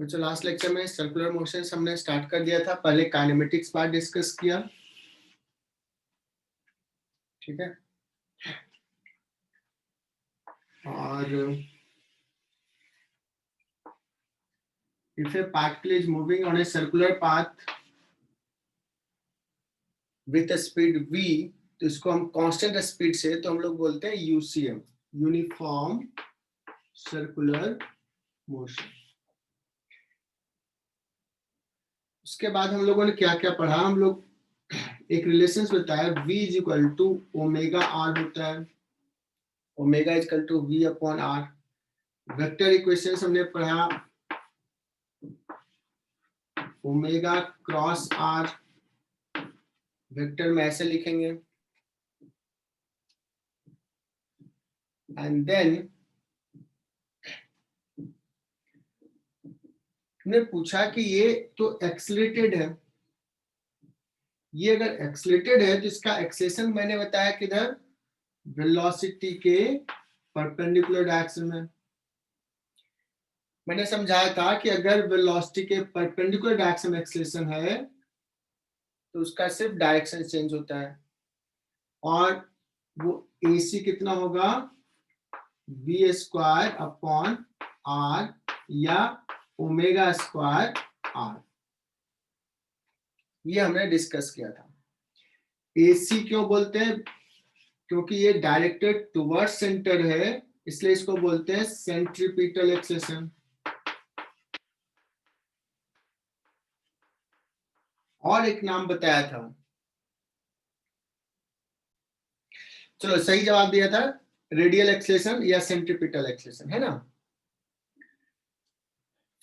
बच्चों last lecture में circular motions हमने स्टार्ट कर दिया था, पहले काइनेमेटिक्स पार्ट डिस्कस किया, ठीक है। और if a particle is moving on a circular path with a speed v, तो इसको हम कांस्टेंट स्पीड से तो हम लोग बोलते हैं यूसीएम, यूनिफॉर्म सर्कुलर मोशन। उसके बाद हम लोगों ने क्या क्या पढ़ा, हम लोग एक रिलेशन बताया v is equal to omega r होता है, omega is equal to v upon r. Vector equation हमने पढ़ा, ओमेगा क्रॉस आर वेक्टर में ऐसे लिखेंगे, एंड देन हमने पूछा कि ये तो एक्सलेटेड है, ये अगर एक्सलेटेड है तो इसका एक्सेलेरेशन मैंने बताया किधर, वेलोसिटी के परपेंडिकुलर डायरेक्शन में। मैंने समझाया था कि अगर वेलोसिटी के परपेंडिकुलर डायरेक्शन में एक्सेलेरेशन है तो उसका सिर्फ डायरेक्शन चेंज होता है, और वो AC कितना होगा, v स्क्वायर अपॉन r या ओमेगा स्क्वायर r। ये हमने डिस्कस किया था। AC क्यों बोलते हैं, क्योंकि ये डायरेक्टेड टुवर्ड्स सेंटर है, इसलिए इसको बोलते हैं सेंट्रीपिटल एक्सेलेरेशन। और एक नाम बताया था, चलो सही जवाब दिया था, रेडियल एक्सेलेरेशन या सेंट्रीपिटल एक्सेलेरेशन, है ना।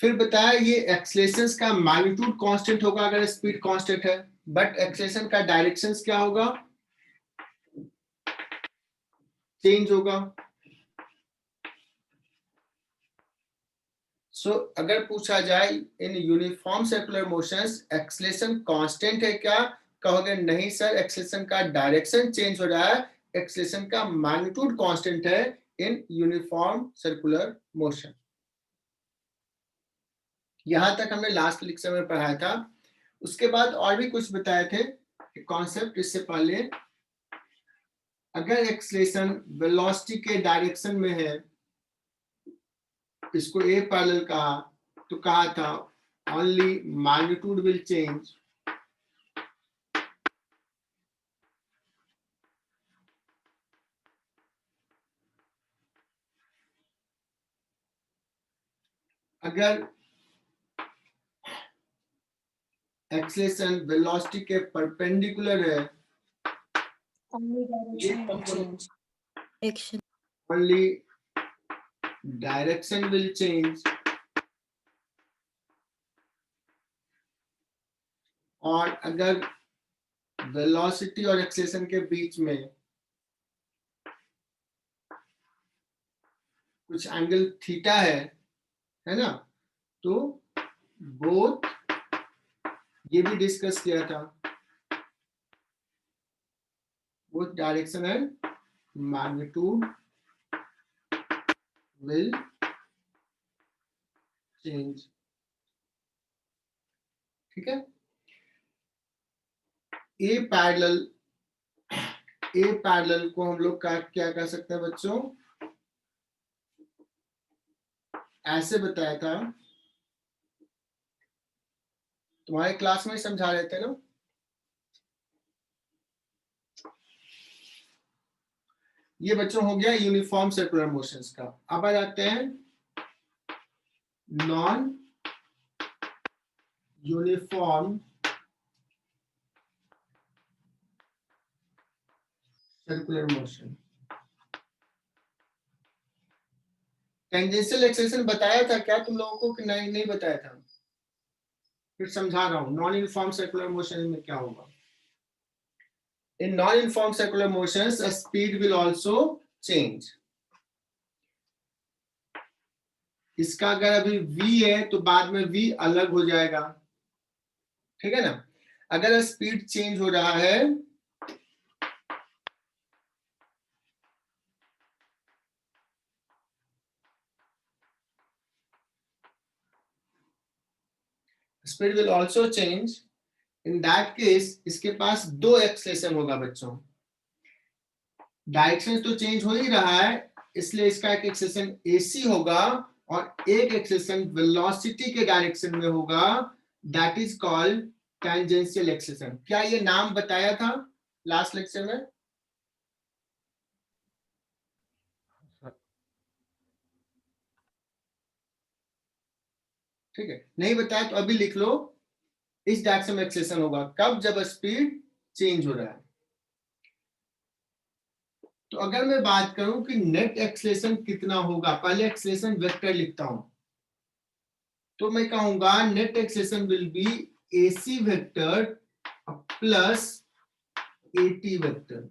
फिर बताया ये एक्सेलेरेशन का मैग्नीट्यूड कांस्टेंट होगा अगर स्पीड कांस्टेंट है, बट एक्सेलेरेशन का डायरेक्शन क्या होगा, चेंज होगा। सो अगर पूछा जाए in uniform circular motions acceleration constant है क्या, कहोगे नहीं सर, एक्सेलेरेशन का डायरेक्शन चेंज हो रहा है, एक्सेलेरेशन का मैग्नीट्यूड कांस्टेंट है इन यूनिफॉर्म सर्कुलर मोशन। यहां तक हमने लास्ट लेक्चर में पढ़ाया था। उसके बाद और भी कुछ बताए थे कॉन्सेप्ट। इससे पहले अगर एक्सेलेरेशन वेलोसिटी के डायरेक्शन में है, इसको ए पैरेलल कहा, तो कहा था ओनली मैग्नीट्यूड विल चेंज, अगर एक्सेलेरेशन वेलोसिटी के परपेंडिकुलर है, ओनली डायरेक्शन विल चेंज, और अगर वेलोसिटी और एक्सेलेरेशन के बीच में कुछ एंगल थीटा है ना, तो बोथ, ये भी डिस्कस किया था, both direction and magnitude will change, ठीक है। ए पैरेलल को हम लोग क्या कह सकते हैं बच्चों, ऐसे बताया था, तुम्हारे क्लास में समझा रहे थे ना। ये बच्चों हो गया यूनिफॉर्म सर्कुलर मोशंस का। अब आ जाते हैं non uniform circular motion. Tangential acceleration बताया था क्या तुम लोगों को कि नहीं बताया था, फिर समझा रहा हूं नॉन यूनिफॉर्म सर्कुलर मोशन में क्या होगा। In non uniform circular motions speed will also change. इसका अगर अभी v है तो बाद में v अलग हो जाएगा, ठीक है ना। अगर स्पीड चेंज हो रहा है speed will also change. In that case इसके पास दो एक्सेलेरेशन होगा बच्चों, डायरेक्शन तो चेंज हो ही रहा है, इसलिए इसका एक एक्सेलेरेशन एसी होगा और एक एक्सेलेरेशन वेलोसिटी के डायरेक्शन में होगा, that is called tangential acceleration. क्या ये नाम बताया था लास्ट लेक्चर में? ठीक है, नहीं बताया तो अभी लिख लो। इस डायरेक्शन में एक्सेलेरेशन होगा कब? जब स्पीड चेंज हो रहा है। तो अगर मैं बात करूं कि नेट एक्सेलेरेशन कितना होगा, पहले एक्सेलेरेशन वेक्टर लिखता हूं, तो मैं कहूंगा net acceleration will be AC vector plus AT vector.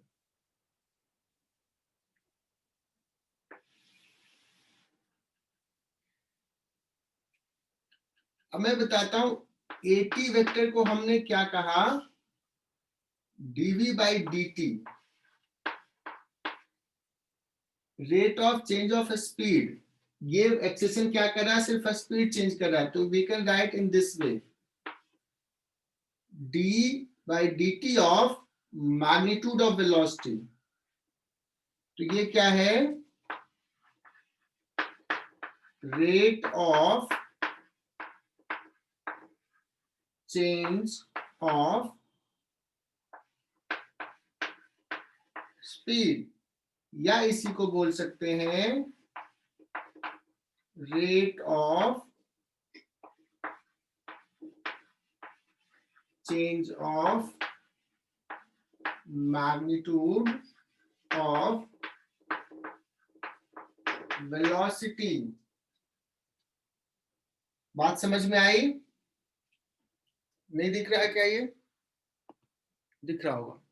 अब मैं बताता हूं AT वेक्टर को हमने क्या कहा, dv by dt, rate of change of speed. ये एक्सेलेरेशन क्या कर रहा है? सिर्फ स्पीड चेंज कर रहा है, तो we can write in this way, d by dt of magnitude of velocity. तो ये क्या है? Rate of change of speed, या इसी को बोल सकते हैं rate of change of magnitude of velocity. बात समझ में आई? नहीं दिख रहा है क्या? ये दिख रहा होगा।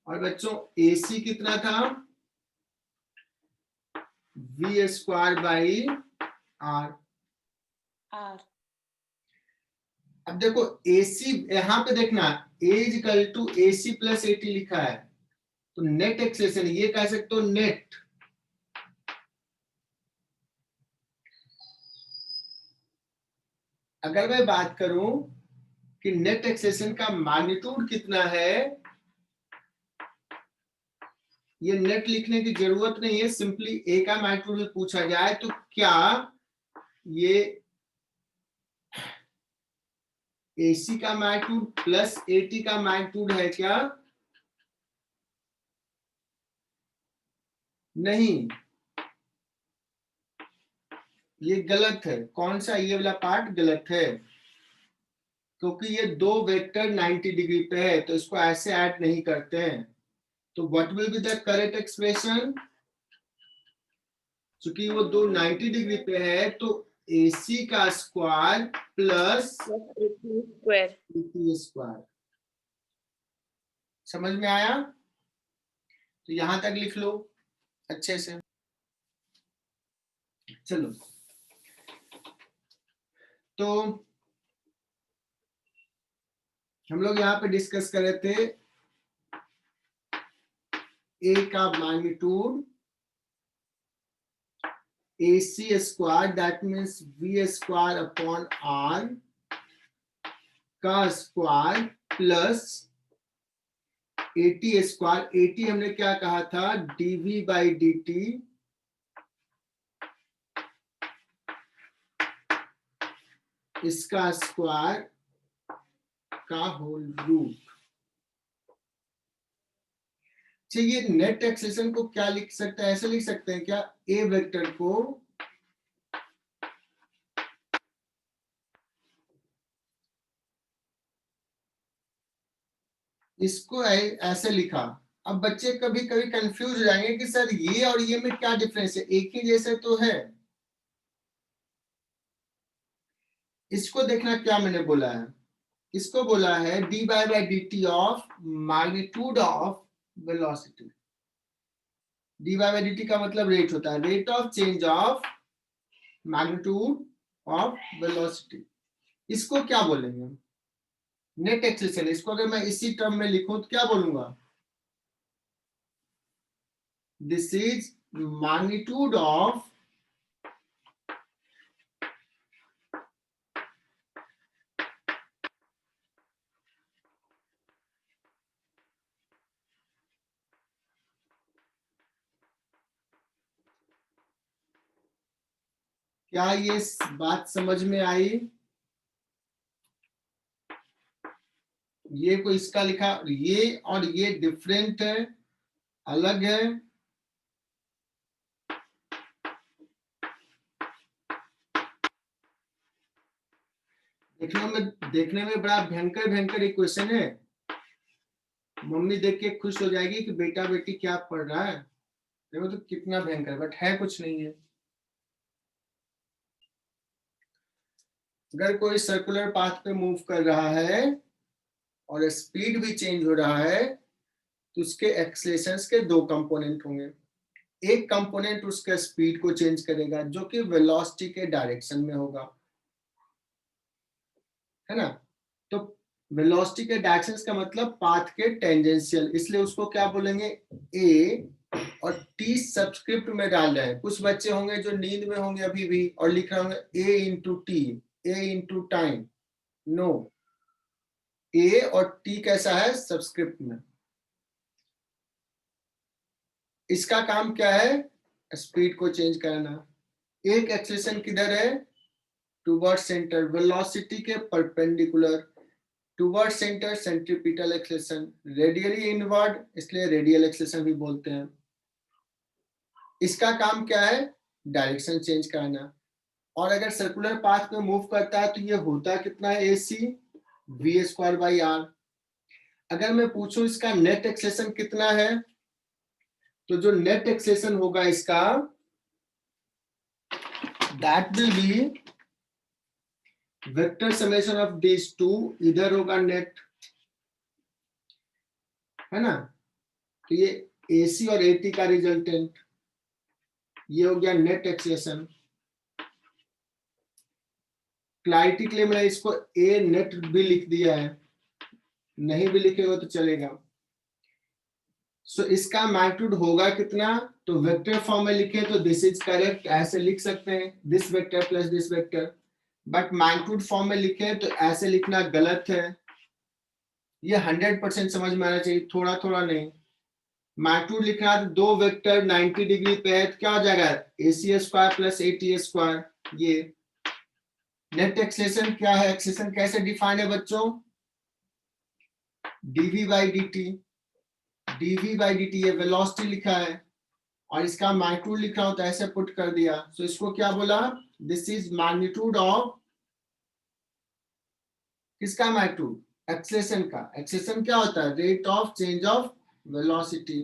और बच्चों AC कितना था? V square by R। अब देखो AC यहां पे देखना, A is equal to AC plus AT लिखा है, तो नेट एक्सेलेरेशन ये कह सकते हो नेट। अगर मैं बात करूं कि नेट एक्सेलेरेशन का मैग्नीट्यूड कितना है, ये नेट लिखने की जरूरत नहीं है, सिंपली ए का मैग्नीट्यूड पूछा जाए तो क्या ये AC का मैग्नीट्यूड प्लस AT का मैग्नीट्यूड है क्या? नहीं, ये गलत है। कौन सा? ये वाला पार्ट गलत है, क्योंकि ये दो वेक्टर 90 डिग्री पे है, तो इसको ऐसे ऐड नहीं करते हैं। तो what will be the correct expression? चूंकि वो दो 90 डिग्री पे है, तो AC का स्क्वायर प्लस AT स्क्वायर। समझ में आया? तो यहां तक लिख लो अच्छे से। चलो, तो हम लोग यहाँ पे डिस्कस कर रहे थे A का magnitude AC square, that means V square upon R का square plus AT square. AT हमने क्या कहा था? dv बाई dt इसका स्क्वायर का होल रूट। ये नेट एक्सेलेरेशन को क्या लिख सकते हैं? ऐसे लिख सकते हैं क्या? A वेक्टर को इसको ऐसे लिखा। अब बच्चे कभी कभी कंफ्यूज हो जाएंगे कि सर ये और ये में क्या डिफरेंस है, एक ही जैसे तो है। इसको देखना क्या मैंने बोला है, इसको बोला है dy by dt of magnitude of velocity. dy by dt का मतलब रेट होता है, rate of change of magnitude of velocity. इसको क्या बोलेंगे? Net acceleration. इसको अगर मैं इसी टर्म में लिखूं तो क्या बोलूंगा? दिस इज मैग्नीट्यूड ऑफ क्या ये बात समझ में आई? ये कोई इसका लिखा, ये और ये डिफरेंट है, अलग है। देखने में बड़ा भयंकर भयंकर इक्वेशन है। मम्मी देख के खुश हो जाएगी कि बेटा बेटी क्या पढ़ रहा है। देखो तो कितना भयंकर, बट है कुछ नहीं है। अगर कोई सर्कुलर पाथ पे मूव कर रहा है और स्पीड भी चेंज हो रहा है तो उसके एक्सेलरेशंस के दो कंपोनेंट होंगे। एक कंपोनेंट उसके स्पीड को चेंज करेगा जो कि वेलोसिटी के डायरेक्शन में होगा, है ना। तो वेलोसिटी के डायरेक्शन का मतलब पाथ के टेंजेंशियल, इसलिए उसको क्या बोलेंगे, ए। और टी सब्सक्रिप्ट में डाल रहे हैं। कुछ बच्चे होंगे जो नींद में होंगे अभी भी और लिख रहे होंगे ए इंटू टी, ए इंटू टाइम। नो, ए और टी कैसा है, सब्सक्रिप्ट में। इसका काम क्या है, स्पीड को चेंज करना। एक एक्सेलरेशन किधर है, टुवर्ड सेंटर, वेलोसिटी के perpendicular, toward centre centripetal acceleration, radially inward इसलिए रेडियल एक्सेलरेशन भी बोलते हैं। इसका काम क्या है, डायरेक्शन चेंज करना। और अगर सर्कुलर पाथ पे मूव करता है तो ये होता कितना है, AC v square by r. अगर मैं पूछूं इसका नेट एक्सेलरेशन कितना है, तो जो नेट एक्सेलरेशन होगा इसका, that will be vector summation of this two, इधर होगा नेट, है ना। तो ये AC और AT का रिजल्टेंट, ये हो गया नेट एक्सेलरेशन। क्लैरिटी के लिए मैंने इसको ए नेट भी लिख दिया है, नहीं भी लिखेगा तो चलेगा। सो इसका मैग्नीट्यूड होगा कितना, तो वेक्टर फॉर्म में लिखे तो दिस इज करेक्ट, ऐसे लिख सकते हैं, this vector plus this vector. But magnitude form में लिखे तो ऐसे लिखना गलत है। ये 100% समझ में आना चाहिए, थोड़ा थोड़ा नहीं। मैग्नीट्यूड लिखना है तो दो वेक्टर 90 डिग्री पे है तो क्या हो जाएगा, AC square plus AT square. ये नेट एक्सेलरेशन क्या है, एक्सेलरेशन कैसे डिफाइन है बच्चों, dv by dt, dv by dt ये वेलोसिटी लिखा है और इसका मैग्नीट्यूड लिखा हो तो ऐसे पुट कर दिया। सो इसको क्या बोला, दिस इज मैग्नीट्यूड ऑफ, किसका मैग्नीट्यूड, एक्सेलरेशन का। एक्सेलरेशन क्या होता है, rate of change of velocity.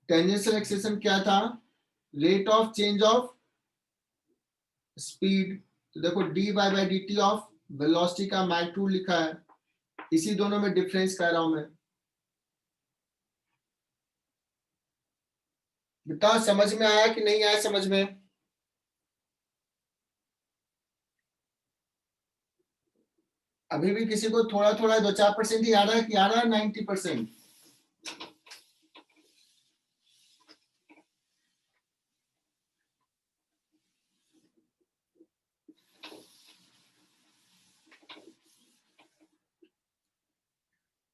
Tangential acceleration क्या था, rate of change of speed. तो देखो D by by D T of velocity का मैग्नीट्यूड लिखा है, इसी दोनों में डिफरेंस कर रहा हूं मैं। बताओ समझ में आया कि नहीं आया समझ में। अभी भी किसी को थोड़ा थोड़ा 2-4% ही आ रहा है कि आ रहा है 90%।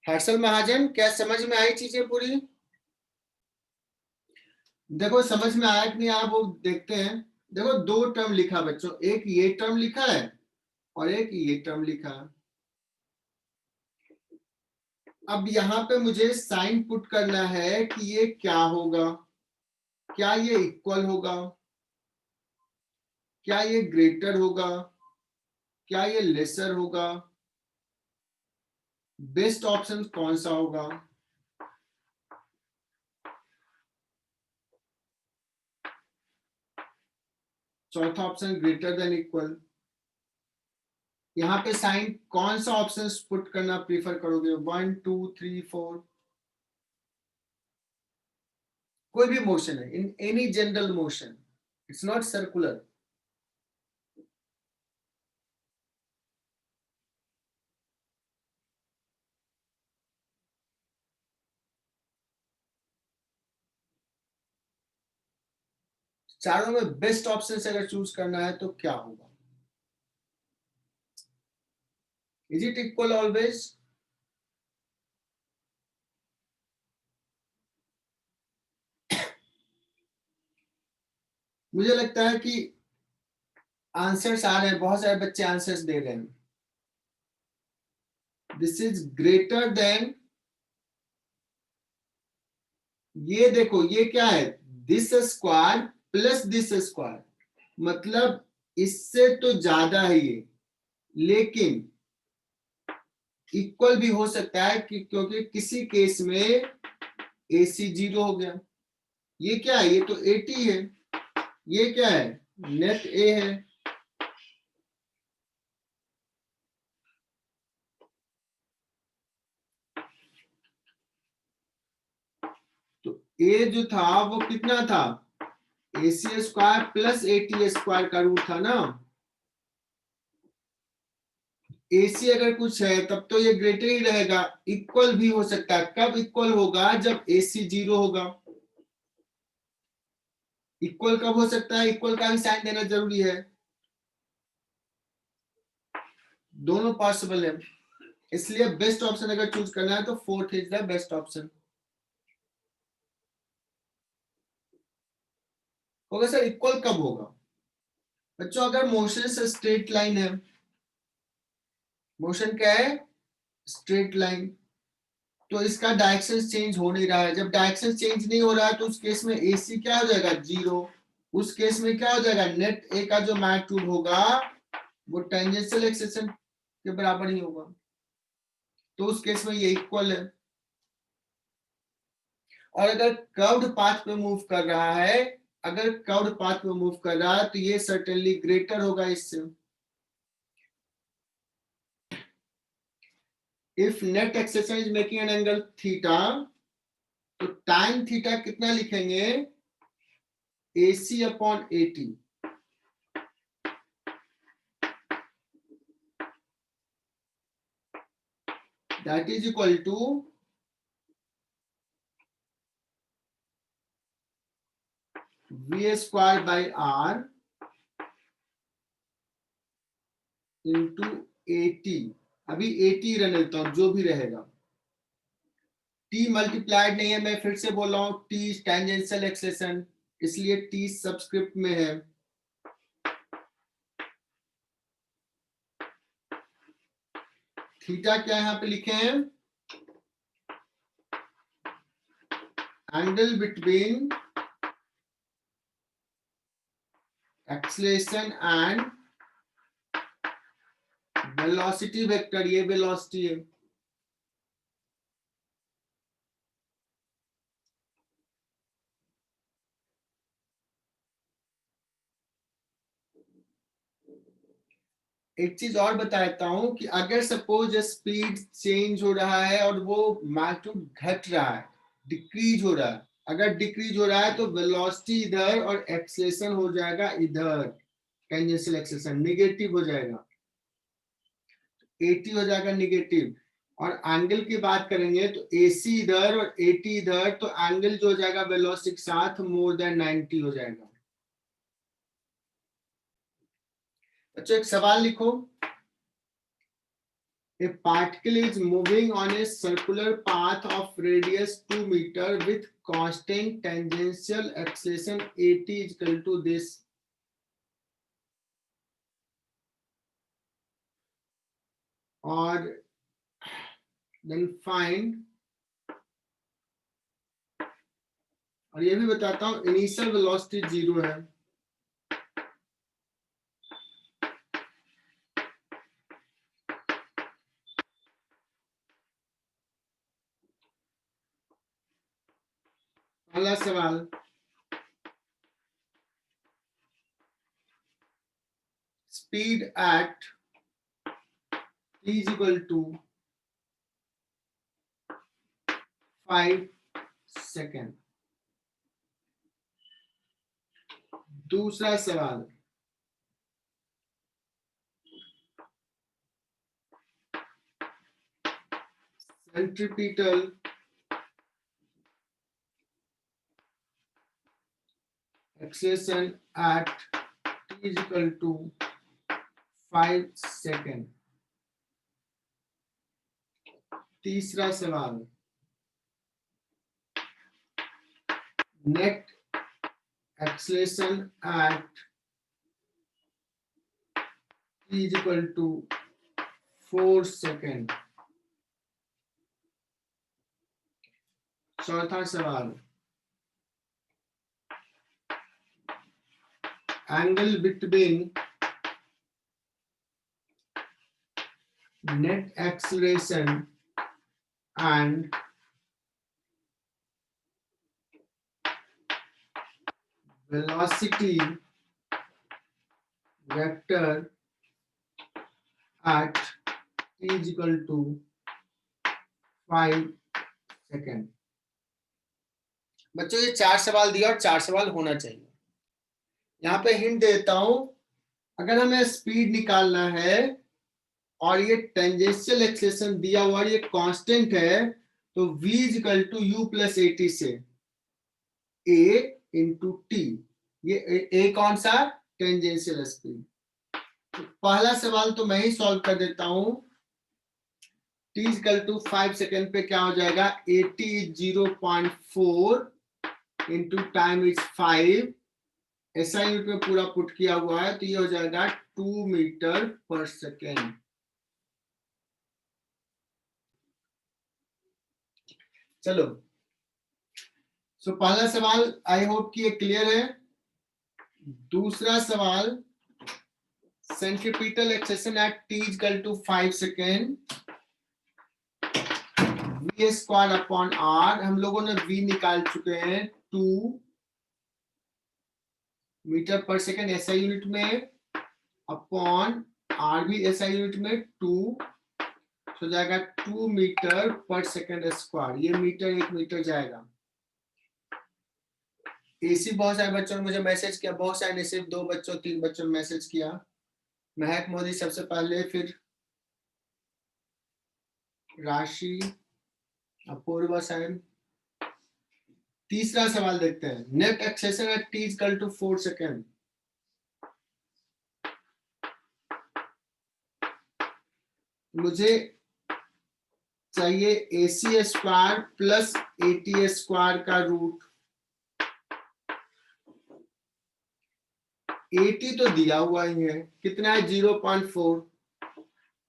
हर्षल महाजन, क्या समझ में आई चीजें पूरी? देखो समझ में आया कि नहीं आया वो देखते हैं। देखो दो टर्म लिखा बच्चों, एक ये टर्म लिखा है और एक ये टर्म लिखा है। अब यहाँ पे मुझे साइन पुट करना है कि ये क्या होगा, क्या ये इक्वल होगा, क्या ये ग्रेटर होगा, क्या ये लेसर होगा, बेस्ट ऑप्शन कौन सा होगा। चौथा ऑप्शन ग्रेटर देन इक्वल। यहाँ पे साइन कौन सा ऑप्शन पुट करना प्रीफर करोगे, 1 2 3 4, कोई भी मोशन है, in any general motion, it's not circular. चारों में बेस्ट ऑप्शन से अगर चूज करना है तो क्या होगा, इज इट इक्वल ऑलवेज। मुझे लगता है कि आंसर्स आ रहे हैं, बहुत सारे बच्चे आंसर्स दे रहे हैं। दिस इज ग्रेटर देन, ये देखो ये क्या है, this square plus this square, मतलब इससे तो ज्यादा है ये, लेकिन इक्वल भी हो सकता है कि क्योंकि किसी केस में AC 0 हो गया। ये क्या है, ये तो 80 है, ये क्या है, नेट A है। तो A जो था वो कितना था, AC स्क्वायर प्लस 80 स्क्वायर का रूट था ना। AC अगर कुछ है तब तो ये ग्रेटर ही रहेगा, इक्वल भी हो सकता है। कब इक्वल होगा, जब AC 0 होगा। इक्वल कब हो सकता है, इक्वल का भी साइन देना जरूरी है, दोनों पॉसिबल है। इसलिए बेस्ट ऑप्शन अगर चूज करना है तो fourth is the best option होगा। सर इक्वल कब होगा बच्चों, अगर मोशन से स्ट्रेट लाइन है, मोशन क्या है, स्ट्रेट लाइन, तो इसका डायरेक्शन चेंज हो नहीं रहा है। जब डायरेक्शन चेंज नहीं हो रहा है तो उस केस में AC क्या हो जाएगा, 0। उस केस में क्या हो जाएगा, नेट A का जो मैग्नीट्यूड होगा वो टेंजेंशियल एक्सेलेरेशन के बराबर ही होगा, तो उस केस में ये इक्वल है। और अगर कर्व्ड पाथ पे मूव कर रहा है, अगर कर्व्ड पाथ पे मूव कर रहा है तो ये सर्टेनली ग्रेटर होगा इससे। If net acceleration is making an angle theta, तो टाइम थीटा कितना लिखेंगे, AC upon 80, that is equal to V square by R into 80। अभी 80 रहने देता हूं, जो भी रहेगा। T मल्टीप्लाइड नहीं है, मैं फिर से बोल रहा हूं, T टेंजेंशियल एक्सेलेरेशन, इसलिए T सबस्क्रिप्ट में है। थीटा क्या यहां पे लिखे हैं, angle between acceleration and velocity vector, ये वेलोसिटी है। एक चीज और बता देता हूं कि अगर सपोज स्पीड चेंज हो रहा है और वो मैग्नीट्यूड घट रहा है, डिक्रीज हो रहा है, अगर डिक्रीज हो रहा है तो वेलोसिटी इधर और एक्सेलेरेशन हो जाएगा इधर, टेंजेंशियल एक्सेलेरेशन नेगेटिव हो जाएगा, 80 हो जाएगा नेगेटिव। और एंगल की बात करेंगे तो AC इधर और 80 इधर, तो एंगल जो हो जाएगा वेलोसिटी के साथ मोर देन 90 हो जाएगा। बच्चों एक सवाल लिखो, a particle is moving on a circular path of radius 2 meter with constant tangential acceleration 80 is equal to this. और then find, और ये भी बताता हूं इनिशियल वेलोसिटी 0 है। पहला सवाल, speed at t is equal to 5 second. दूसरा सवाल, centripetal acceleration at t is equal to 5 second. तीसरा सवाल, net acceleration at t is equal to 4 second. चौथा सवाल, angle between net acceleration and velocity vector at t is equal to 5 second. बच्चों ये 4 सवाल दिया और 4 सवाल होना चाहिए। यहाँ पे हिंट देता हूं, अगर हमें स्पीड निकालना है और ये टेंजेंशियल एक्सेलेरेशन दिया हुआ ये कांस्टेंट है, तो v is equal to u plus at से a इंटू टी। ये a कौन सा? Tangential speed. तो पहला सवाल तो मैं ही सॉल्व कर देता हूं। t is equal to 5 second पे क्या हो जाएगा? 80 इज 0.4 इंटू टाइम इज 5। ऐसा यूनिट में पूरा पुट किया हुआ है, तो ये हो जाएगा 2 मीटर पर सेकेंड। चलो, सो पहला सवाल आई होप कि ये क्लियर है। दूसरा सवाल, centripetal acceleration at t is equal to 5 second, v square upon r। हम लोगों ने v निकाल चुके हैं 2 metre per second SI unit में, अपॉन r भी एसआई यूनिट में 2, हो जाएगा 2 मीटर पर सेकेंड स्क्वायर। ये मीटर 1 मीटर जाएगा। एसी बहुत सारे बच्चों ने मुझे मैसेज किया, बहुत सारे ने सिर्फ 2 बच्चों 3 बच्चों ने मैसेज किया। महक मोदी सबसे पहले, फिर राशि, अपूर्वा साहब। तीसरा सवाल देखते हैं, net acceleration at t equal to 4 second. मुझे चाहिए AC square plus AT square का रूट। AT तो दिया हुआ ही है, कितना है? 0.4,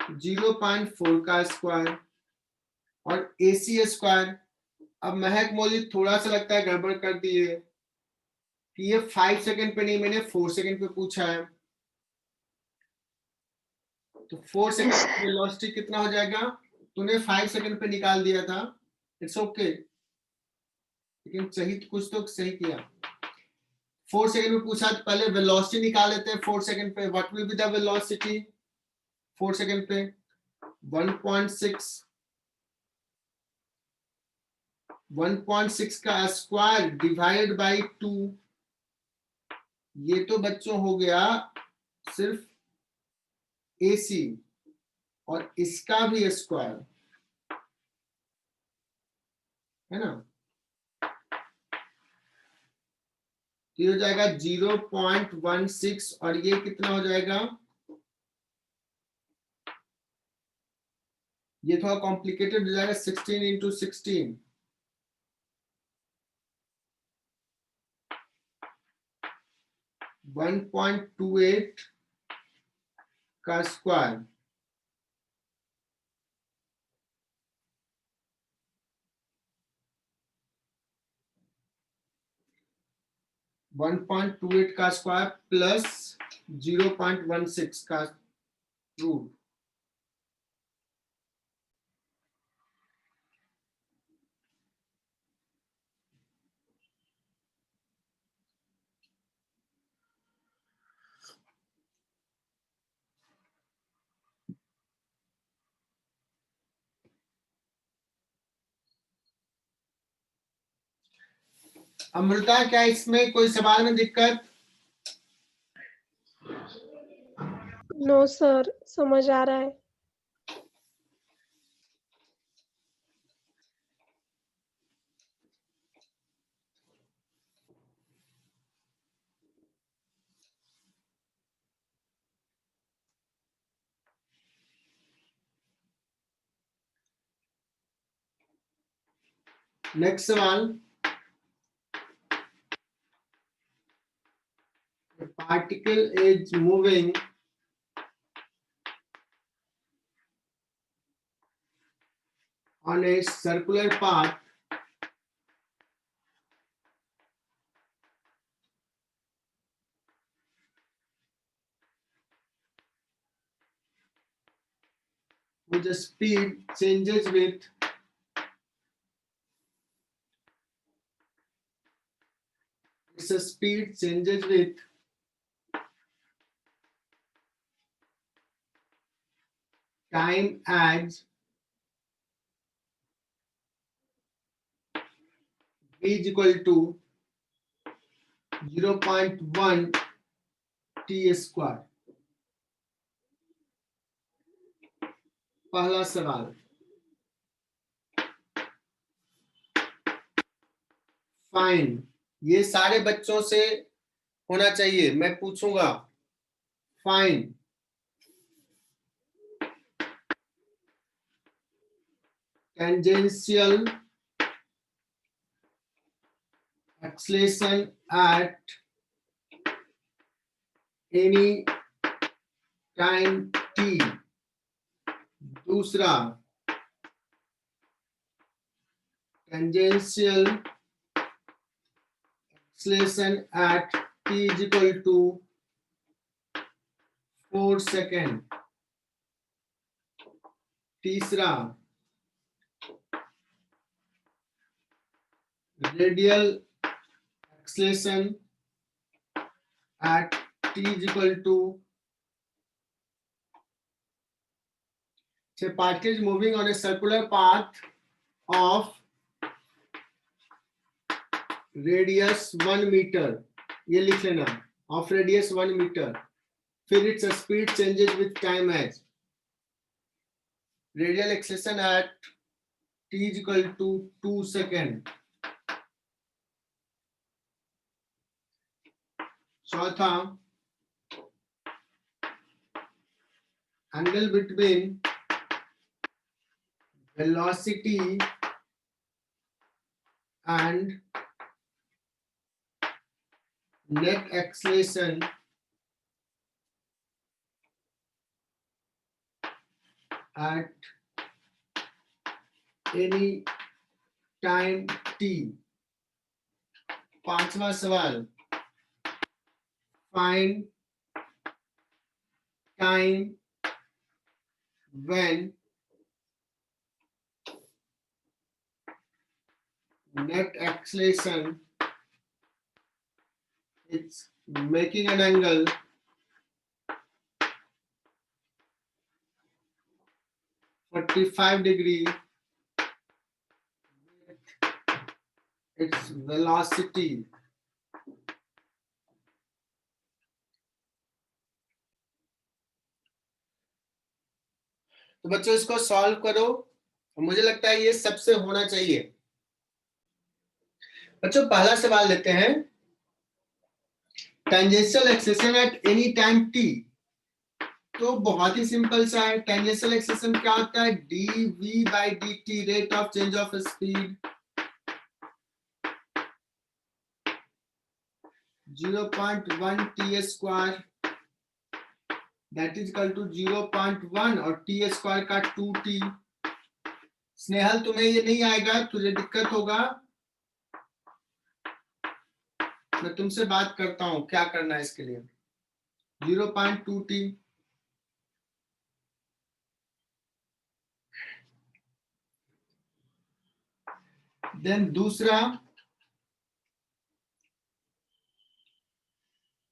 0.4 का स्क्वायर और AC स्क्वायर। अब महक मौली थोड़ा सा लगता है गड़बड़ कर दिए कि ये 5 सेकेंड पे नहीं, मैंने 4 सेकेंड पे पूछा है। तो 4 सेकेंड वेलोसिटी कितना हो जाएगा? तूने 5 सेकेंड पे निकाल दिया था, इट्स ओके, लेकिन सही कुछ तो सही किया। 4 सेकेंड में पूछा तो पहले वेलोसिटी निकाल लेते हैं। 4 सेकेंड पे what will be the velocity 4 second पे? 1.6, 1.6 का स्क्वायर डिवाइड बाय 2। ये तो बच्चों हो गया सिर्फ AC, और इसका भी स्क्वायर है ना, तो ये हो जाएगा 0.16, और ये कितना हो जाएगा? ये थोड़ा कॉम्प्लिकेटेड हो जाएगा, 16 इंटू 16, 1.28 का square. One point two eight का स्क्वायर प्लस 0.16 का रूट। अमृता, क्या इसमें कोई सवाल में दिक्कत? नो सर, समझ आ रहा है। नेक्स्ट सवाल, A particle is moving on a circular path whose speed changes with time as v is equal to 0.1 t square. पहला सवाल, फाइन, ये सारे बच्चों से होना चाहिए, मैं पूछूंगा। Find tangential acceleration at any time t। दूसरा, tangential acceleration at t is equal to 4 second. तीसरा, radial acceleration at t is equal to, say particle is moving on a circular path of radius 1 meter, ये लिख लेना, of radius 1 meter, फिर its speed changes with time as radial acceleration at t is equal to 2 seconds। चौथा, angle between velocity and net acceleration at any time t। पांचवा सवाल, find time when net acceleration is making an angle (45° with its velocity। तो बच्चों इसको solve करो, मुझे लगता है ये सबसे होना चाहिए। बच्चों पहला सवाल लेते हैं, tangential acceleration at any time t। तो बहुत ही सिंपल सा है, टेंजेंशियल एक्सेलरेशन क्या होता है, dv by dt, rate of change of speed, 0.1 t square, that is equal to 0.1 और t स्क्वायर का 2t। स्नेहल तुम्हें ये नहीं आएगा, तुझे दिक्कत होगा, मैं तुमसे बात करता हूं क्या करना है इसके लिए। 0.2t, देन दूसरा,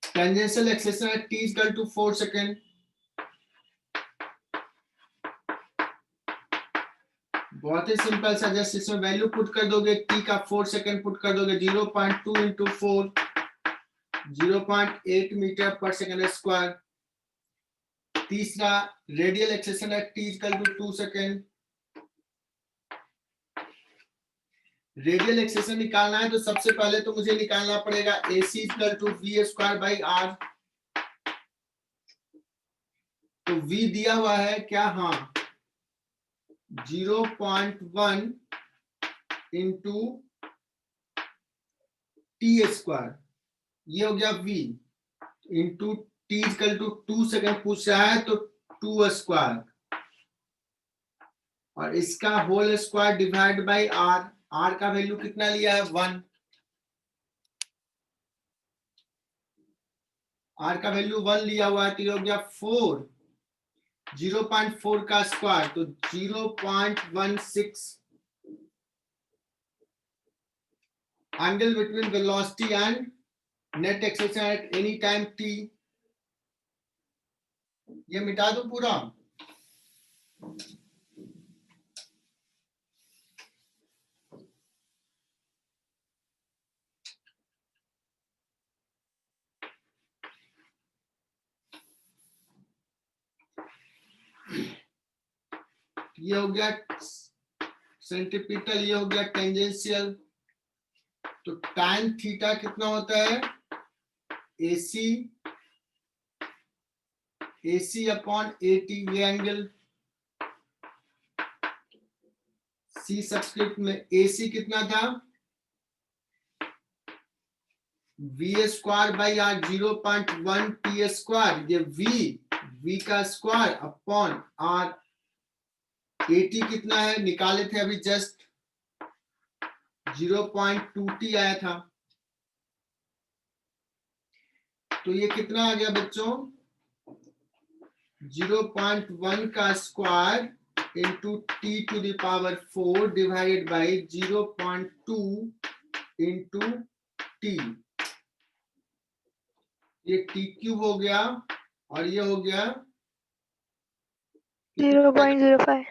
tangential acceleration at t equal to 4 second. बहुत ही सिंपल सा, जस्ट इसमें वैल्यू पुट कर दोगे, t का 4 सेकेंड पुट कर दोगे, 0.2 into 4, 0.8 metre per second square. तीसरा, radial acceleration at t equal to 2 second. Radial acceleration निकालना है तो सबसे पहले तो मुझे निकालना पड़ेगा AC equal to v square by r। तो v दिया हुआ है क्या, हाँ, 0.1 इंटू t स्क्वायर, ये हो गया v। Into t equal to 2 second पूछ रहा है तो 2 स्क्वायर, और इसका whole square divide by r. R का वैल्यू कितना लिया है 1, आर का वैल्यू 1 लिया हुआ है तो ये हो गया 4, 0.4 का स्क्वायर तो 0.16। Angle between velocity and net acceleration at any time t, ये मिटा दो पूरा। ये हो गया सेंटीपिटल, ये हो गया टेंजेंशियल। तो tan थीटा कितना होता है AC अपॉन AT, ये एंगल। C सब्सक्रिप्ट में AC कितना था V square by r 0.1 T square, ये V का स्क्वायर अपॉन R। AT कितना है निकाले थे अभी जस्ट 0.2 T आया था, तो ये कितना आ गया बच्चों 0.1 का square into T to the power 4 divided by 0.2 into T। ये T क्यूब हो गया और ये हो गया 0.05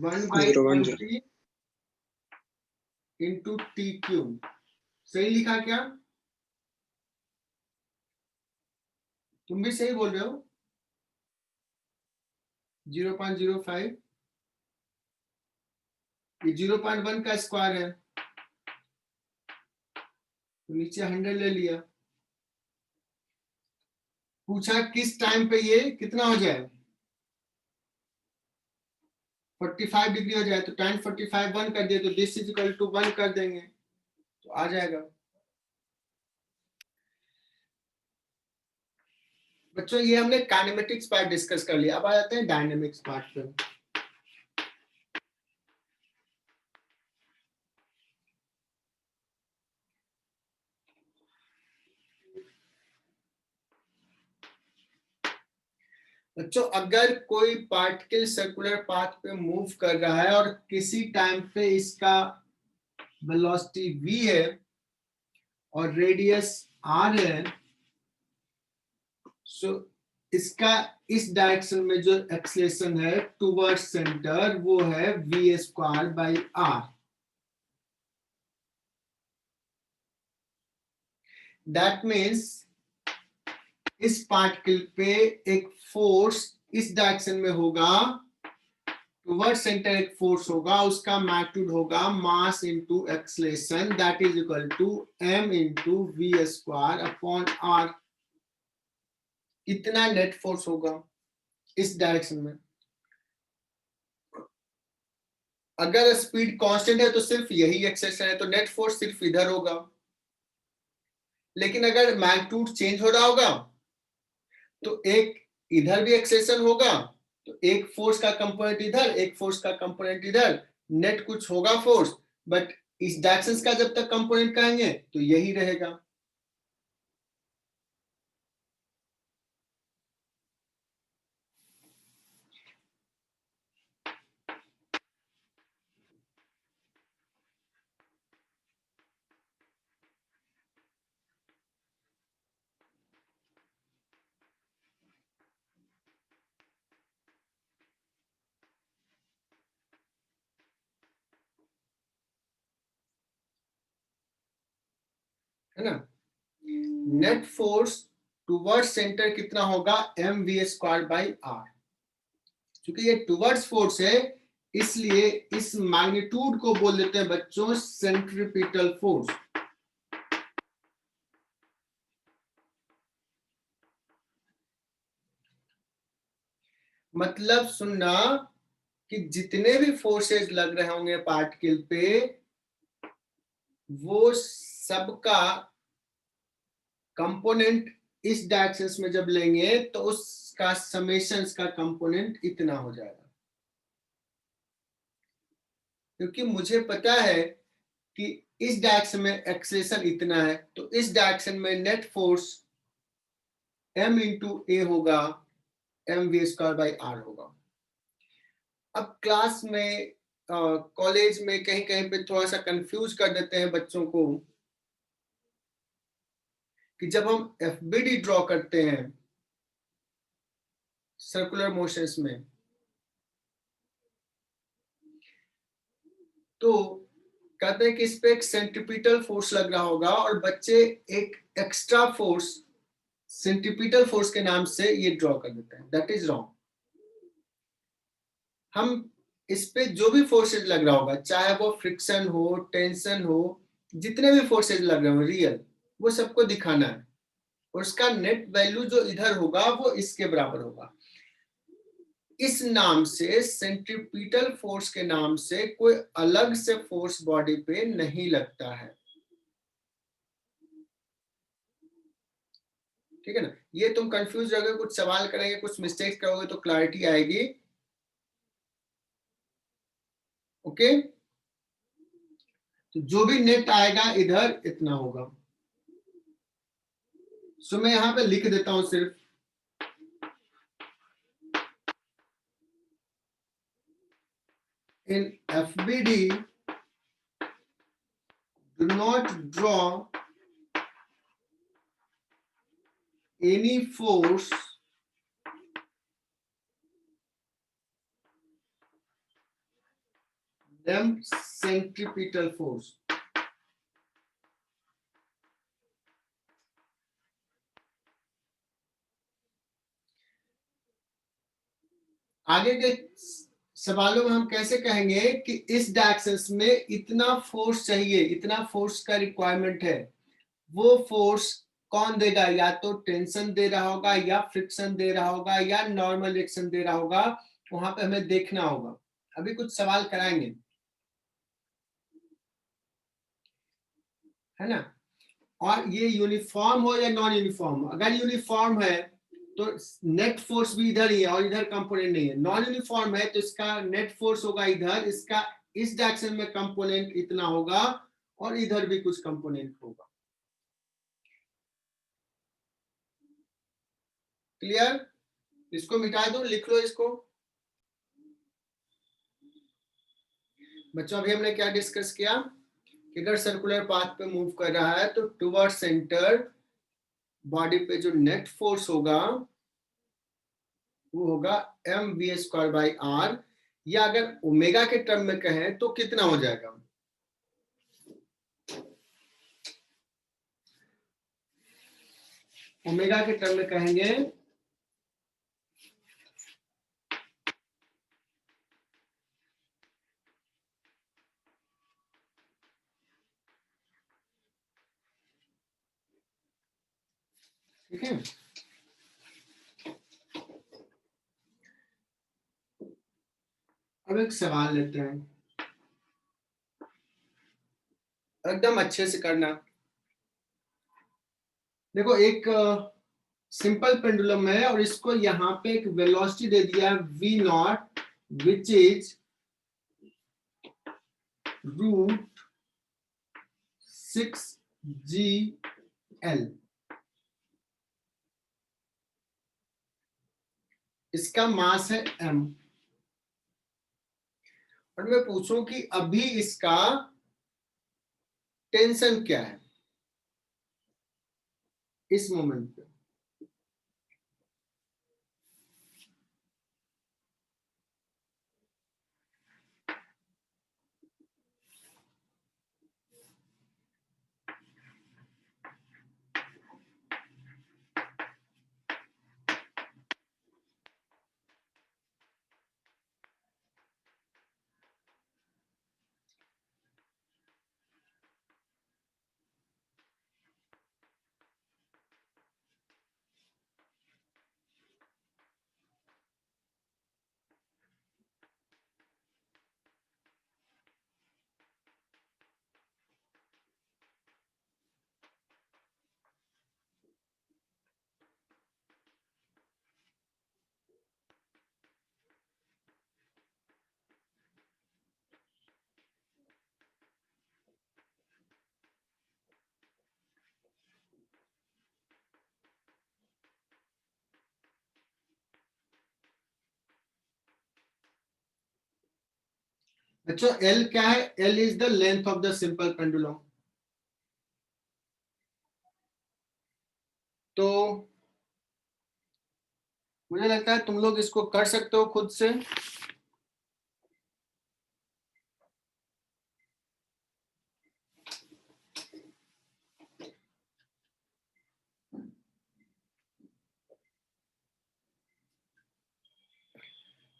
1/20 इंटू T क्यूब। सही लिखा क्या? तुम भी सही बोल रहे हो 0.05, ये 0.1 का स्क्वायर है तो नीचे 100 ले लिया। पूछा किस टाइम पे ये कितना हो जाए 45 डिग्री हो जाए, तो tan 45 1 कर दिए तो दिस इज इक्वल टू 1 कर देंगे तो आ जाएगा। बच्चों ये हमने काइनेमेटिक्स पार्ट डिस्कस कर लिया, अब आ जाते हैं डायनेमिक्स पार्ट पे। बच्चों अगर कोई पार्टिकल सर्कुलर पाथ पे मूव कर रहा है और किसी टाइम पे इसका वेलोसिटी v है और रेडियस r है, सो इसका इस डायरेक्शन में जो एक्सेलरेशन है टुवर्ड्स सेंटर वो है v square by r। That means इस पार्टिकल पे एक फोर्स इस डायरेक्शन में होगा, टुवर्ड सेंटर एक फोर्स होगा, उसका मैग्नीट्यूड होगा mass into acceleration, that is equal to m into v square upon r। इतना नेट फोर्स होगा इस डायरेक्शन में। अगर स्पीड कांस्टेंट है तो सिर्फ यही एक्सेलरेशन है तो नेट फोर्स सिर्फ इधर होगा, लेकिन अगर मैग्नीट्यूड चेंज हो रहा होगा तो एक इधर भी एक्सेलरेशन होगा, तो एक फोर्स का कंपोनेंट इधर, एक फोर्स का कंपोनेंट इधर, नेट कुछ होगा फोर्स, बट इस डायरेक्शन का जब तक कंपोनेंट कहेंगे तो यही रहेगा। है ना? नेट फोर्स टुवर्ड्स सेंटर कितना होगा mv स्क्वायर बाई आर। क्योंकि ये टुवर्ड्स फोर्स है इसलिए इस मैग्नीट्यूड को बोल देते हैं बच्चों सेंट्रीपिटल फोर्स। मतलब सुनना कि जितने भी फोर्सेस लग रहे होंगे पार्टिकल पे वो सबका कंपोनेंट इस डायरेक्शन में जब लेंगे तो उसका समेशन का कंपोनेंट इतना हो जाएगा, क्योंकि मुझे पता है कि इस डायरेक्शन में एक्सेलरेशन इतना है, तो इस डायरेक्शन में नेट फोर्स m इंटू ए होगा, mv²/r होगा। अब क्लास में कॉलेज में कहीं कहीं पे थोड़ा सा कंफ्यूज कर देते हैं बच्चों को कि जब हम एफबीडी ड्रॉ करते हैं सर्कुलर मोशंस में, तो कहते हैं कि इस पे एक सेंट्रीपिटल फोर्स लग रहा होगा और बच्चे एक एक्स्ट्रा फोर्स सेंट्रीपिटल फोर्स के नाम से ये ड्रॉ कर देते हैं। That is wrong. हम इस पे जो भी फोर्सेज लग रहा होगा, चाहे वो फ्रिक्शन हो, टेंशन हो, जितने भी फोर्सेज लग रहे हो रियल, वो सबको दिखाना है और उसका नेट वैल्यू जो इधर होगा वो इसके बराबर होगा। इस नाम से, सेंट्रीपिटल फोर्स के नाम से, कोई अलग से फोर्स बॉडी पे नहीं लगता है। ठीक है ना? ये तुम कंफ्यूज रहोगे, कुछ सवाल करेंगे, कुछ मिस्टेक्स करोगे तो क्लैरिटी आएगी। ओके, तो जो भी नेट आएगा इधर इतना होगा। सो मैं यहां पे लिख देता हूं सिर्फ in FBD do not draw any force named centripetal force. आगे के सवालों में हम कैसे कहेंगे कि इस डायरेक्शन में इतना फोर्स चाहिए, इतना फोर्स का रिक्वायरमेंट है, वो फोर्स कौन देगा? या तो टेंशन दे रहा होगा, या फ्रिक्शन दे रहा होगा, या नॉर्मल रिएक्शन दे रहा होगा, वहां पे हमें देखना होगा। अभी कुछ सवाल कराएंगे, है ना? और ये यूनिफॉर्म हो या नॉन यूनिफॉर्म, अगर यूनिफॉर्म है तो नेट फोर्स भी इधर ही है और इधर कंपोनेंट नहीं है। नॉन यूनिफॉर्म है तो इसका नेट फोर्स होगा इधर, इसका इस डायरेक्शन में कंपोनेंट इतना होगा और इधर भी कुछ कंपोनेंट होगा। क्लियर? इसको मिटा दो, लिख लो इसको। बच्चों, अभी हमने क्या डिस्कस किया कि अगर सर्कुलर पाथ पे मूव कर रहा है तो टुवर्ड सेंटर बॉडी पे जो नेट फोर्स होगा वो होगा mv²/r, या अगर ओमेगा के टर्म में कहें तो कितना हो जाएगा? ओमेगा के टर्म में कहेंगे ठीक है। अब एक सवाल लेते हैं, एकदम अच्छे से करना। देखो, एक सिंपल पेंडुलम है और इसको यहाँ पे एक वेलोसिटी दे दिया v0 विच इज √6gl। इसका मास है m, और मैं पूछूं कि अभी इसका टेंशन क्या है इस मोमेंट पे। अच्छा, L क्या है? L is the length of the simple pendulum. तो मुझे लगता है तुम लोग इसको कर सकते हो खुद से।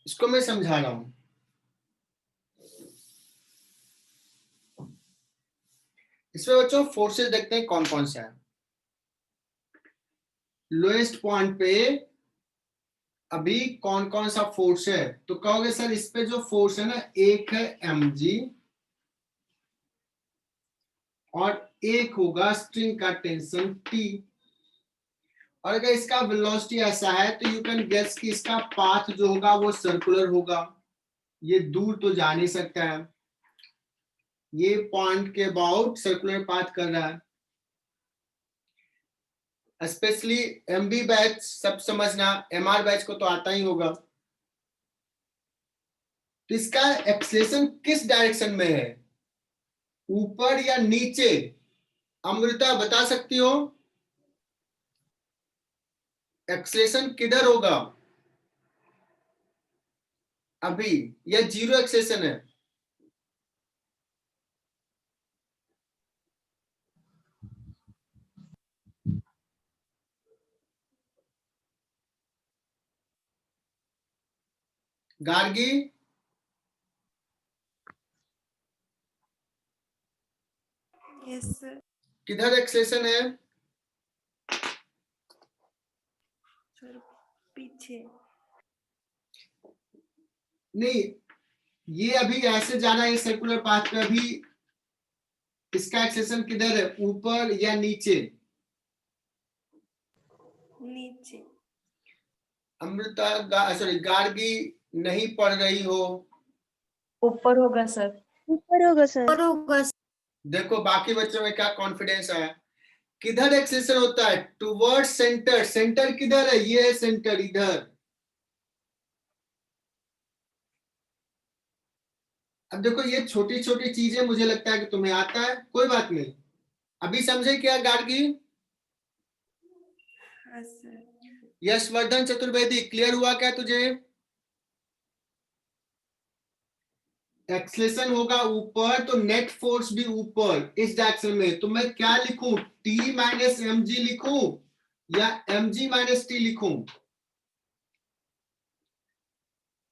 इसको मैं समझा रहा हूं। इसमें बच्चों फोर्सेस देखते हैं कौन कौन सा है। लोएस्ट पॉइंट पे अभी कौन कौन सा फोर्स है? तो कहोगे सर इस पे जो फोर्स है ना, एक है mg और एक होगा स्ट्रिंग का टेंशन T। और अगर इसका वेलोसिटी ऐसा है तो यू कैन गेस कि इसका पाथ जो होगा वो सर्कुलर होगा। ये दूर तो जा नहीं सकता है, ये पॉइंट के अबाउट सर्कुलर पाथ कर रहा है। स्पेशली एमबी बैच सब समझना, एमआर बैच को तो आता ही होगा। तो इसका एक्सेलेरेशन किस डायरेक्शन में है, ऊपर या नीचे? अमृता बता सकती हो एक्सेलेरेशन किधर होगा अभी, या जीरो एक्सेलेरेशन है? Gargi yes sir. किधर एक्सेलेरेशन है? सर पीछे। नहीं, ये अभी ऐसे जाना है सर्कुलर पाथ पे, अभी इसका एक्सेलेरेशन किधर है, ऊपर या नीचे? नीचे। अमृता सॉरी गार्गी नहीं पढ़ रही हो। ऊपर होगा सर। ऊपर होगा सर। ऊपर होगा। देखो बाकी बच्चों में क्या कॉन्फिडेंस है। किधर एक्सेलेरेशन होता है? Toward centre. सेंटर किधर है? ये है सेंटर, इधर। अब देखो ये छोटी छोटी चीजें मुझे लगता है कि तुम्हें आता है, कोई बात नहीं। अभी समझे क्या गार्गी? हाँ सर। यशवर्धन चतुर्वेदी क्लियर हुआ क्या तुझे? एक्सेलेरेशन होगा ऊपर तो नेट फोर्स भी ऊपर इस डायरेक्शन में। तो मैं क्या लिखूं, T माइनस mg लिखूं या mg माइनस T लिखूं?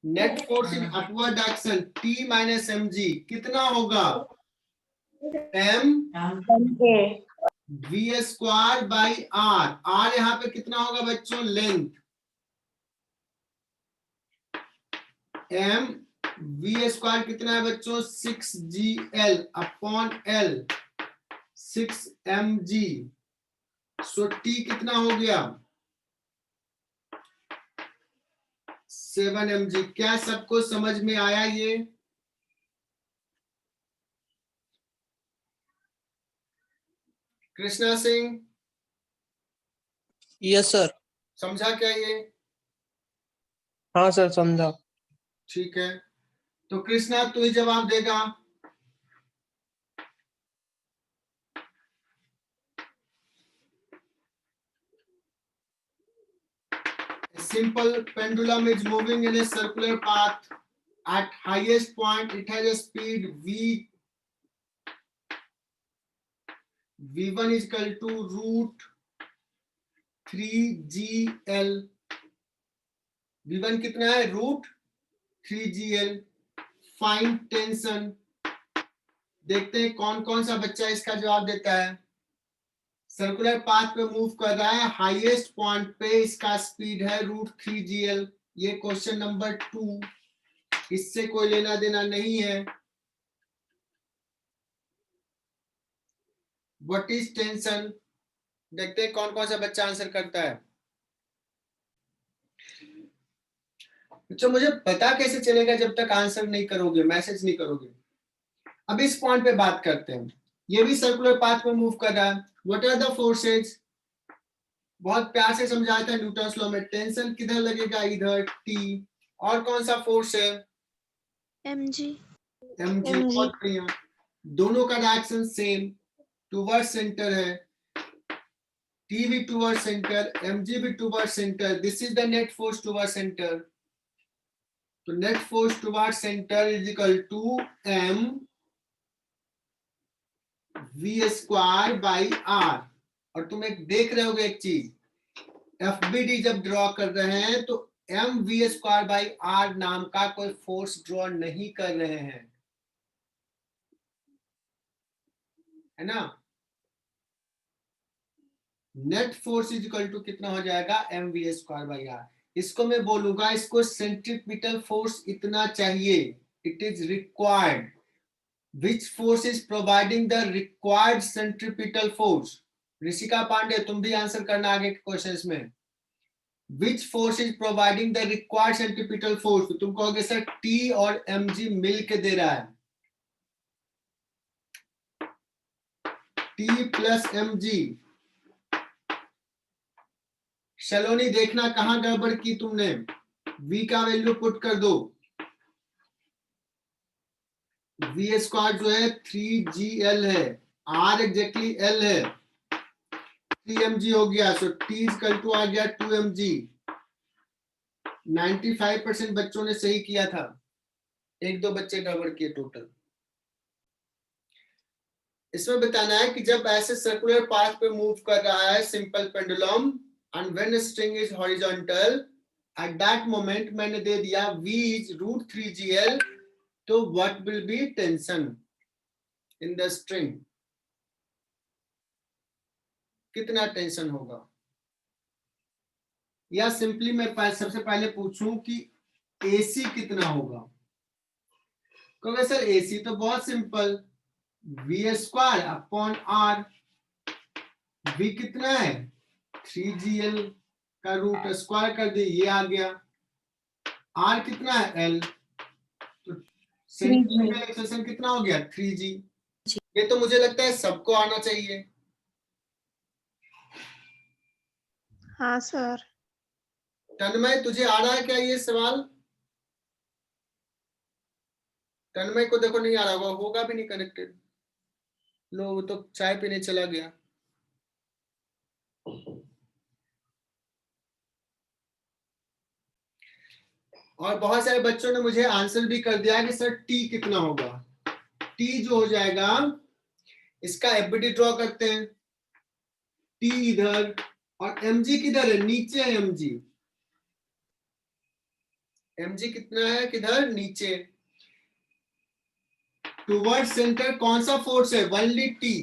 Net force in upward direction T minus mg कितना होगा? m v square by r। r यहाँ पे कितना होगा बच्चों? लेंथ। m v स्क्वायर कितना है बच्चों? 6gl upon l, 6mg। सो t कितना हो गया? 7mg। क्या सबको समझ में आया ये? Krishna Singh yes sir. समझा क्या ये? हाँ सर समझा। ठीक है, तो कृष्णा तू ही जवाब देगा। Simple pendulum is moving in a circular path. At highest point, it has a speed v. v1 is equal to root 3gl. v1 कितना है? root 3gl. Find tension. देखते हैं कौन कौन सा बच्चा इसका जवाब देता है। सर्कुलर पाथ पे मूव कर रहा है, हाईएस्ट पॉइंट पे इसका स्पीड है रूट 3gl। ये क्वेश्चन नंबर 2, इससे कोई लेना देना नहीं है। What is tension? देखते हैं कौन कौन सा बच्चा आंसर करता है। बच्चों मुझे पता कैसे चलेगा जब तक आंसर नहीं करोगे, मैसेज नहीं करोगे। अब इस पॉइंट पे बात करते हैं। ये भी सर्कुलर पाथ में मूव कर रहा है। What are the forces? बहुत प्यार से समझाया था न्यूटन्स लॉ में। टेंशन किधर लगेगा? इधर T। और कौन सा फोर्स है? mg। mg, mg। बहुत बढ़िया, दोनों का डायरेक्शन सेम, टुवर्ड सेंटर है, T भी टुवर्ड सेंटर, mg भी toward center, this is the net force toward centre. तो net force toward center is equal to m v square by r। और तुम एक देख रहे होगे एक चीज, FBD जब ड्रॉ कर रहे हैं तो m v square by r नाम का कोई फोर्स ड्रॉ नहीं कर रहे हैं, है ना। Net force is equal to कितना हो जाएगा, m v square by r. इसको मैं बोलूंगा, इसको सेंट्रीपिटल फोर्स इतना चाहिए, it is required. Which force is providing the required centripetal force? Rishika Pandey, तुम भी आंसर करना आगे के क्वेश्चंस में। Which force is providing the required centripetal force? तो तुम कहोगे सर T और mg मिल के दे रहा है, T प्लस mg। शलोनी देखना कहां गड़बड़ की तुमने, V का वैल्यू पुट कर दो, V स्क्वायर जो है 3gl है, R एग्जैक्टली L है, 3mg हो गया, सो T इक्वल टू आ गया 2mg। 95% बच्चों ने सही किया था, एक दो बच्चे गड़बड़ किए टोटल। इसमें बताना है कि जब ऐसे सर्कुलर पाथ पे मूव कर रहा है simple pendulum, and when string is horizontal, at that moment मैंने दे दिया V इज √3gl, तो what will be tension in the string, कितना टेंशन होगा। या सिंपली मैं सबसे पहले पूछूं कि AC कितना होगा, कहोगे सर AC तो बहुत simple, V square upon R। V कितना है 3gl का रूट स्क्वायर कर दी, ये आ गया। R कितना है L, तो सेंट्रीपिटल एक्सेलरेशन कितना हो गया 3g। ये तो मुझे लगता है सबको आना चाहिए। हाँ सर। तन्मय तुझे आ रहा है क्या ये सवाल? तन्मय को देखो नहीं आ रहा होगा भी नहीं कनेक्टेड, लो वो तो चाय पीने चला गया। और बहुत सारे बच्चों ने मुझे आंसर भी कर दिया कि सर T कितना होगा। T जो हो जाएगा, इसका FBD ड्रॉ करते हैं, T इधर और mg किधर है, नीचे है mg। mg कितना है, किधर, नीचे। टुवर्ड सेंटर कौन सा फोर्स है, only T,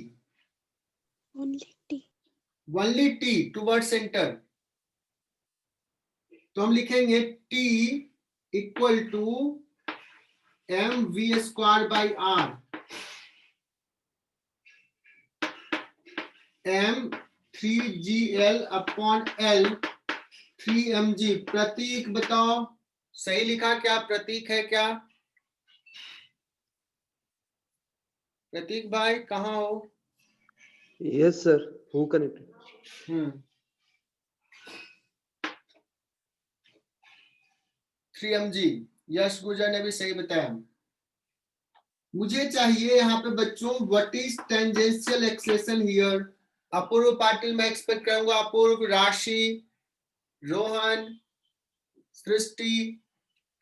only T toward centre. तो हम लिखेंगे T equal to m v square by r, m 3gl अपॉन L 3mg। प्रतीक बताओ, सही लिखा क्या, प्रतीक है क्या? प्रतीक भाई कहाँ हो? यस सर, हूँ कनेक्टेड। 3mg, यश गुर्जर ने भी सही बताया। मुझे चाहिए यहाँ पे बच्चों what is tangential acceleration here. Apoorv Patil मैं एक्सपेक्ट करूंगा, अपूर्व, राशि, रोहन, सृष्टि,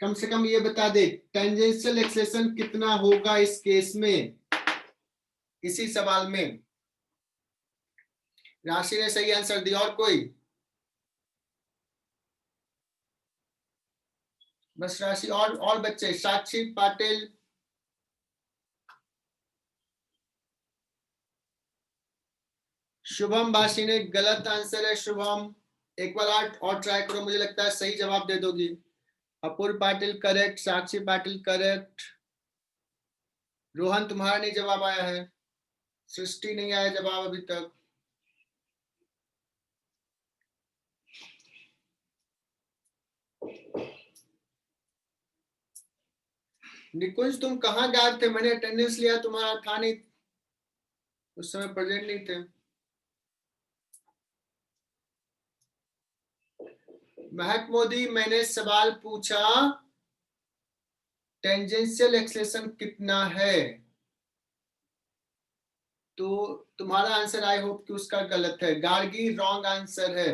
कम से कम ये बता दे टेंजेंशियल एक्सेलरेशन कितना होगा इस केस में, इसी सवाल में। राशि ने सही आंसर दिया, और कोई? बस राशि और बच्चे, साक्षी पाटिल, शुभम बाशी ने गलत आंसर है। शुभम एक बार और ट्राई करो, मुझे लगता है सही जवाब दे दोगी। अपूर्व पाटिल करेक्ट, साक्षी पाटिल करेक्ट, रोहन तुम्हारा नहीं जवाब आया है, सृष्टि नहीं आया जवाब अभी तक। निकुंज तुम कहाँ गायब थे, मैंने अटेंडेंस लिया तुम्हारा, था नहीं उस समय, प्रेजेंट नहीं थे। महक मोदी मैंने सवाल पूछा टेंजेंशियल एक्सेलरेशन कितना है? तो तुम्हारा आंसर आई होप कि उसका गलत है। गार्गी रॉन्ग आंसर है।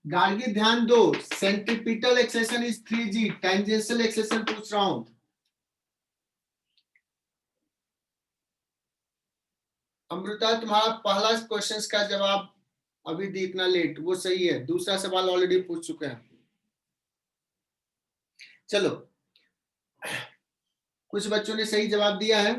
गार्गी ध्यान दो, centripetal acceleration is 3g, tangential acceleration पूछ रहा हूं। अमृता तुम्हारा पहला क्वेश्चन का जवाब अभी दी इतना लेट, वो सही है। दूसरा सवाल ऑलरेडी पूछ चुके हैं। चलो, कुछ बच्चों ने सही जवाब दिया है।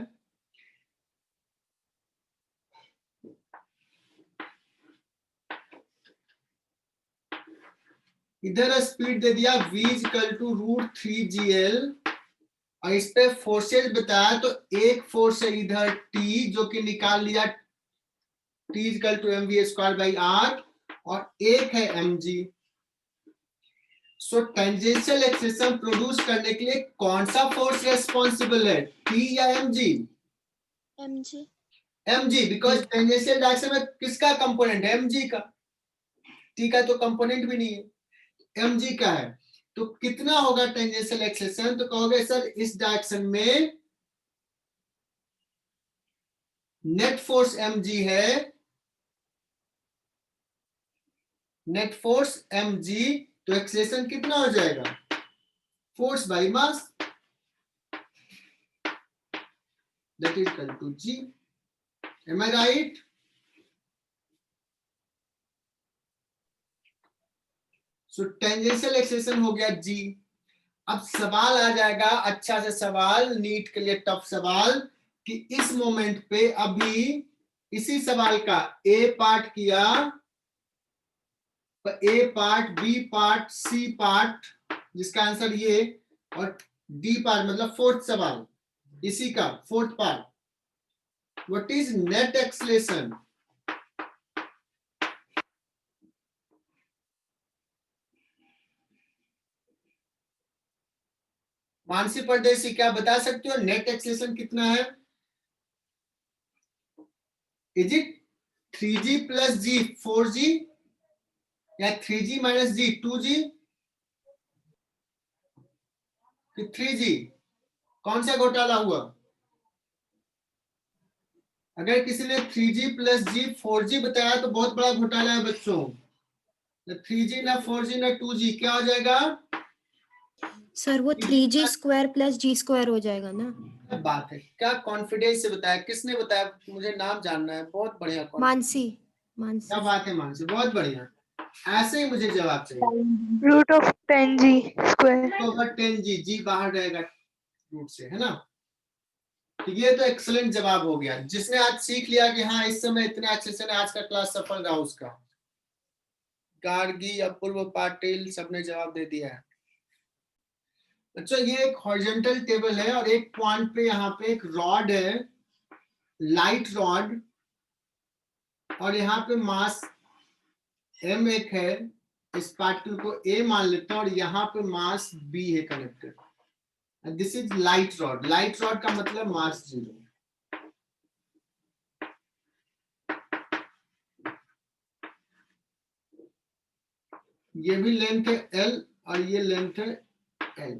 इधर स्पीड दे दिया v इक्वल टू √3gl और इस पे फोर्सेज बताया, तो एक फोर्स है इधर T जो कि निकाल लिया, T इक्वल टू mv²/r और एक है mg। सो टेंजेंशियल एक्सेलरेशन प्रोड्यूस करने के लिए कौन सा फोर्स रेस्पॉन्सिबल है, T या mg? mg, because tangential direction में किसका कंपोनेंट है? mg का। T का तो कंपोनेंट भी नहीं है, mg का है। तो कितना होगा टेंजेंशियल एक्सेलरेशन? तो कहोगे सर इस डायरेक्शन में नेट फोर्स mg है, नेट फोर्स mg, तो एक्सेलरेशन कितना हो जाएगा? Force by mass, that is equal to g। Am I right? So tangential acceleration हो गया g। अब सवाल आ जाएगा, अच्छा से सवाल, नीट के लिए टफ सवाल, कि इस मोमेंट पे अभी इसी सवाल का ए पार्ट किया, A part, B part, C part, जिसका आंसर ये, और डी पार्ट मतलब फोर्थ सवाल, इसी का fourth part. What is net acceleration? Mansi Pardeshi, क्या बता सकते हो नेट एक्सेलरेशन कितना है? Is it 3g plus g 4g या 3g माइनस g 2g कि 3g? कौन सा घोटाला हुआ? अगर किसी ने 3g प्लस g 4g बताया तो बहुत बड़ा घोटाला है बच्चों। 3g ना 4g ना 2g, क्या हो जाएगा? सर वो 3g² प्लस g² हो जाएगा ना। क्या बात है, क्या कॉन्फिडेंस से बताया, किसने बताया? मुझे नाम जानना है। बहुत बढ़िया, मानसी। क्या बात है मानसी, बहुत बढ़िया। ऐसे ही मुझे जवाब चाहिए। √10g²। ओवर 10g, जी बाहर रहेगा रूट से, है ना? तो ये तो एक्सलेंट जवाब हो गया। जिसने आज सीख लिया कि हाँ इस समय इतना अच्छे से, आज का क्लास सफल रहा उसका। गार्गी, अपूर्व पाटिल, सबने जवाब दे दिया है। अच्छा, ये एक हॉरिजॉन्टल टेबल है और एक पॉइंट पे यहाँ पे एक रॉड है, लाइट रॉड, और यहाँ पे मास m एक है, इस पार्टिकल को a मान लेते हैं, और यहाँ पे मास b है connected. This is light rod. Light rod का मतलब मास 0। ये भी लेंथ है l और ये लेंथ है l।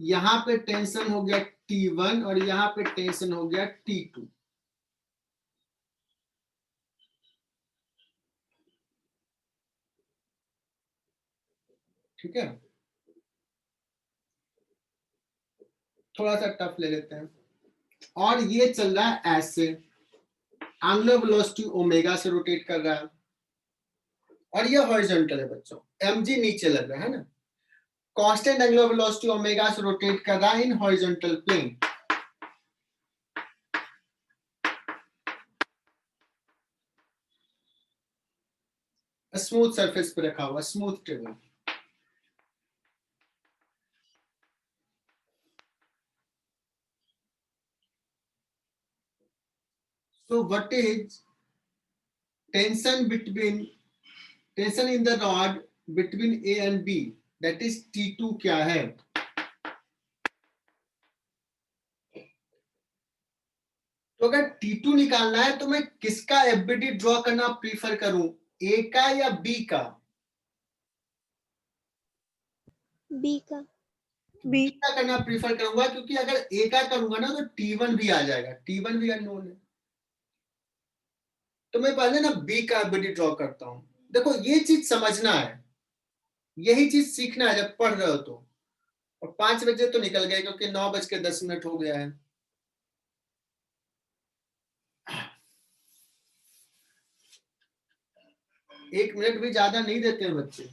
यहाँ पे टेंशन हो गया T1 और यहाँ पे टेंशन हो गया T2। ठीक है, थोड़ा सा टफ ले लेते हैं। और ये चल रहा है ऐसे, एंगुलर वेलोसिटी ओमेगा से रोटेट कर रहा है, और ये हॉरिजॉन्टल है बच्चों, mg नीचे लग रहा है ना। कांस्टेंट एंगुलर वेलोसिटी ओमेगा से रोटेट कर रहा है in horizontal plane. Smooth surface पे रखा हुआ, smooth table. So what is tension in the rod between A and B, that is T2 क्या है? तो अगर T2 निकालना है तो मैं किसका FBD ड्रॉ करना प्रीफर करूं, A का या B का? बी का बी का करना प्रीफर करूंगा, क्योंकि अगर ए का करूंगा ना तो T1 भी आ जाएगा, T1 भी अननोन है। तो मैं पहले ना बी का एफबीडी ड्रॉ करता हूं। देखो ये चीज समझना है, यही चीज सीखना है जब पढ़ रहे हो तो। और 5 बजे तो निकल गए क्योंकि 9:10 हो गया है। एक मिनट भी ज्यादा नहीं देते हैं बच्चे।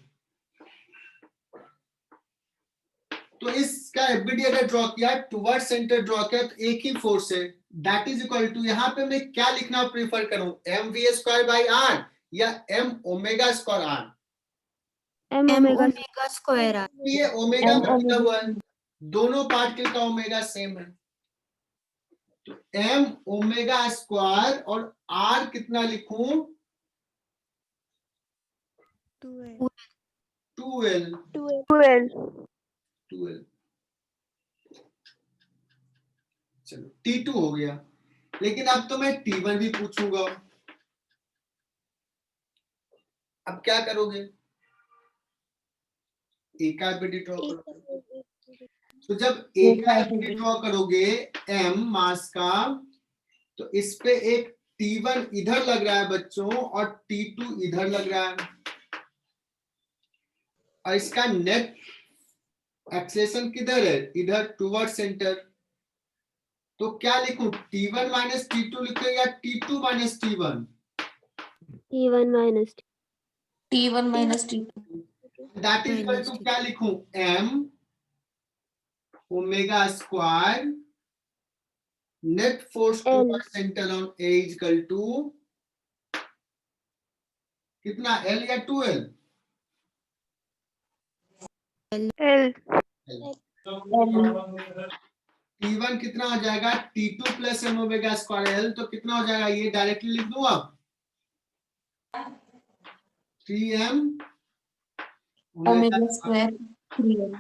तो इसका एफबीडी अगर ड्रॉ किया, टुवर्ड सेंटर ड्रॉ किया, तो एक ही फोर्स है, दैट इज इक्वल टू, यहाँ पे मैं क्या लिखना प्रीफर करूं, mv²/r या m omega r? M omega square r. ये ओमेगा M लिखा ओमेगा। हुआ है, दोनों पार्टिकल का ओमेगा सेम है। तो m ओमेगा² और r कितना लिखूं, 2L 2l। 2l, चलो T2 हो गया। लेकिन अब तो मैं T1 भी पूछूंगा। अब क्या करोगे, ए का एफबीडी ड्रॉ करोगे। तो जब ए का एफबीडी ड्रॉ करोगे m मास का, तो इस पे एक T1 इधर लग रहा है बच्चों और T2 इधर लग रहा है, और इसका नेट एक्सेलेरेशन किधर है, इधर टुवर्ड सेंटर। तो क्या लिखूं, T1 माइनस T2 लिखूं या T2 minus T1? T1 minus T1 minus T2. That is equal to क्या लिखूं, m omega net force toward center on A is equal to कितना, L या 2L? L। T1 कितना हो जाएगा, T2 प्लस m ओमेगा² L, तो कितना हो जाएगा, ये डायरेक्टली लिख दूं अब, 3m Omega square 3L.